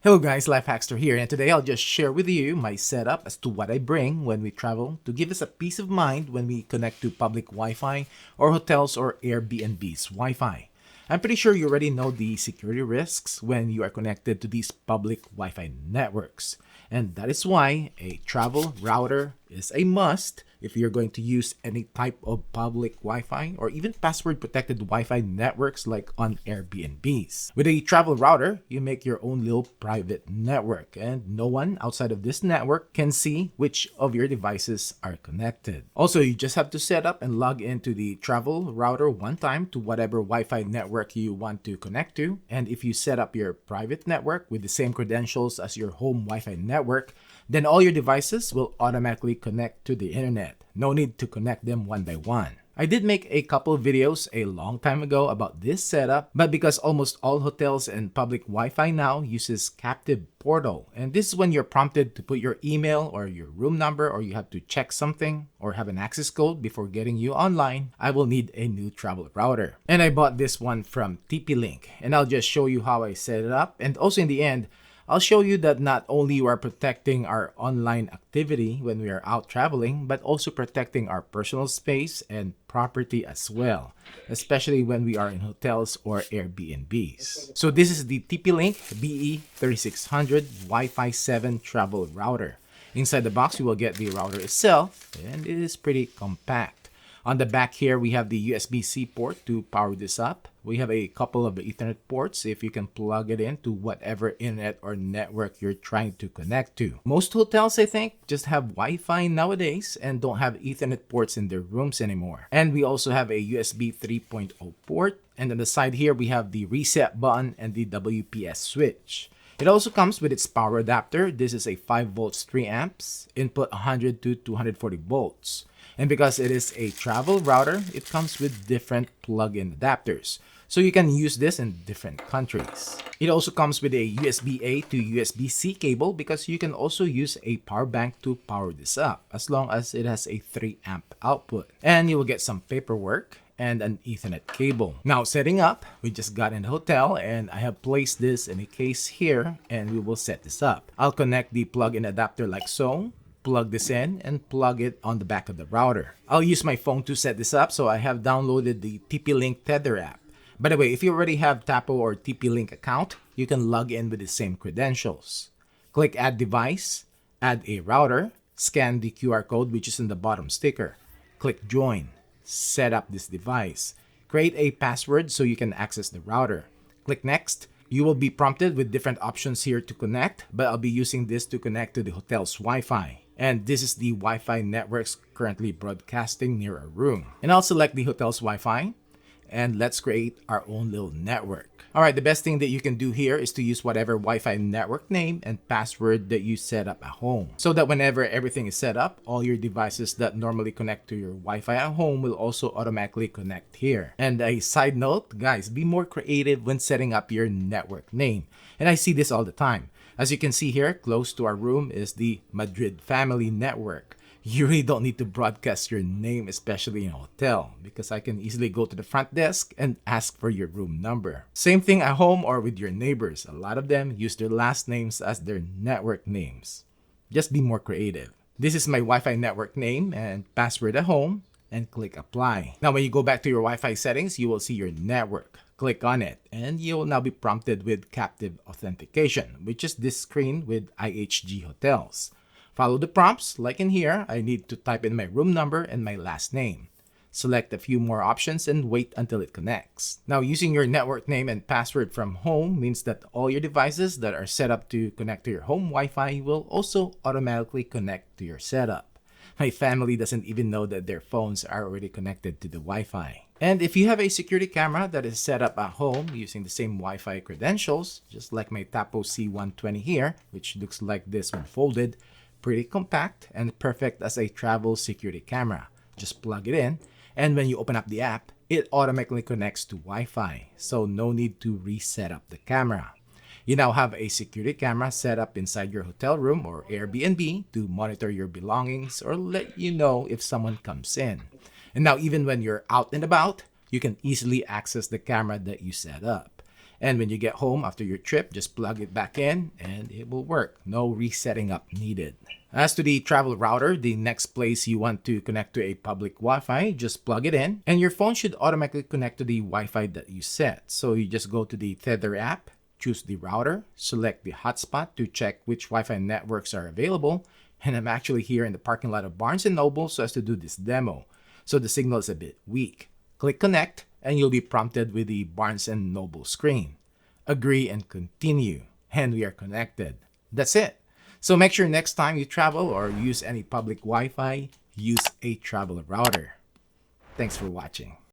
Hello guys, LifeHackster here, and today I'll just share with you my setup as to what I bring when we travel to give us a peace of mind when we connect to public Wi-Fi or hotels or Airbnb's Wi-Fi. I'm pretty sure you already know the security risks when you are connected to these public Wi-Fi networks. And that is why a travel router is a must if you're going to use any type of public Wi-Fi or even password-protected Wi-Fi networks like on Airbnbs. With a travel router, you make your own little private network, and no one outside of this network can see which of your devices are connected. Also, you just have to set up and log into the travel router one time to whatever Wi-Fi network you want to connect to. And if you set up your private network with the same credentials as your home Wi-Fi network, then all your devices will automatically connect to the internet. No need to connect them one by one. I did make a couple of videos a long time ago about this setup, but because almost all hotels and public Wi-Fi now uses captive portal, and this is when you're prompted to put your email or your room number, or you have to check something or have an access code before getting you online, I will need a new travel router. And I bought this one from TP-Link, and I'll just show you how I set it up, and also in the end, I'll show you that not only you are protecting our online activity when we are out traveling, but also protecting our personal space and property as well, especially when we are in hotels or Airbnbs. So this is the TP-Link BE3600 Wi-Fi 7 travel router. Inside the box, you will get the router itself, and it is pretty compact. On the back here, we have the USB-C port to power this up. We have a couple of Ethernet ports if you can plug it into whatever internet or network you're trying to connect to. Most hotels, I think, just have Wi-Fi nowadays and don't have Ethernet ports in their rooms anymore. And we also have a USB 3.0 port. And on the side here, we have the reset button and the WPS switch. It also comes with its power adapter. This is a 5 volts 3 amps, input 100 to 240 volts. And because it is a travel router, it comes with different plug-in adapters. So you can use this in different countries. It also comes with a USB-A to USB-C cable because you can also use a power bank to power this up as long as it has a 3 amp output. And you will get some paperwork and an Ethernet cable. Now setting up, we just got in the hotel and I have placed this in a case here and we will set this up. I'll connect the plug-in adapter like so, plug this in and plug it on the back of the router. I'll use my phone to set this up, so I have downloaded the TP-Link Tether app. By the way, if you already have Tapo or TP-Link account, you can log in with the same credentials. Click Add Device, add a router, scan the QR code which is in the bottom sticker. Click Join, set up this device. Create a password so you can access the router. Click Next. You will be prompted with different options here to connect, but I'll be using this to connect to the hotel's Wi-Fi. And this is the Wi-Fi networks currently broadcasting near our room. And I'll select the hotel's Wi-Fi and let's create our own little network. Alright, the best thing that you can do here is to use whatever Wi-Fi network name and password that you set up at home. So that whenever everything is set up, all your devices that normally connect to your Wi-Fi at home will also automatically connect here. And a side note, guys, be more creative when setting up your network name. And I see this all the time. As you can see here, close to our room is the Madrid Family Network. You really don't need to broadcast your name, especially in a hotel, because I can easily go to the front desk and ask for your room number. Same thing at home or with your neighbors. A lot of them use their last names as their network names. Just be more creative. This is my Wi-Fi network name and password at home, and click Apply. Now when you go back to your Wi-Fi settings, you will see your network. Click on it, and you will now be prompted with captive authentication, which is this screen with IHG Hotels. Follow the prompts, like in here, I need to type in my room number and my last name. Select a few more options and wait until it connects. Now, using your network name and password from home means that all your devices that are set up to connect to your home Wi-Fi will also automatically connect to your setup. My family doesn't even know that their phones are already connected to the Wi-Fi. And if you have a security camera that is set up at home using the same Wi-Fi credentials, just like my Tapo C120 here, which looks like this when folded, pretty compact and perfect as a travel security camera. Just plug it in, and when you open up the app, it automatically connects to Wi-Fi, so no need to reset up the camera. You now have a security camera set up inside your hotel room or Airbnb to monitor your belongings or let you know if someone comes in. And now even when you're out and about, you can easily access the camera that you set up. And when you get home after your trip, just plug it back in and it will work. No resetting up needed. As to the travel router, the next place you want to connect to a public Wi-Fi, just plug it in and your phone should automatically connect to the Wi-Fi that you set. So you just go to the Tether app, choose the router, select the hotspot to check which Wi-Fi networks are available. And I'm actually here in the parking lot of Barnes & Noble so as to do this demo. So the signal is a bit weak. Click connect and you'll be prompted with the Barnes & Noble screen. Agree and continue, and we are connected. That's it. So make sure next time you travel or use any public Wi-Fi, use a travel router. Thanks for watching.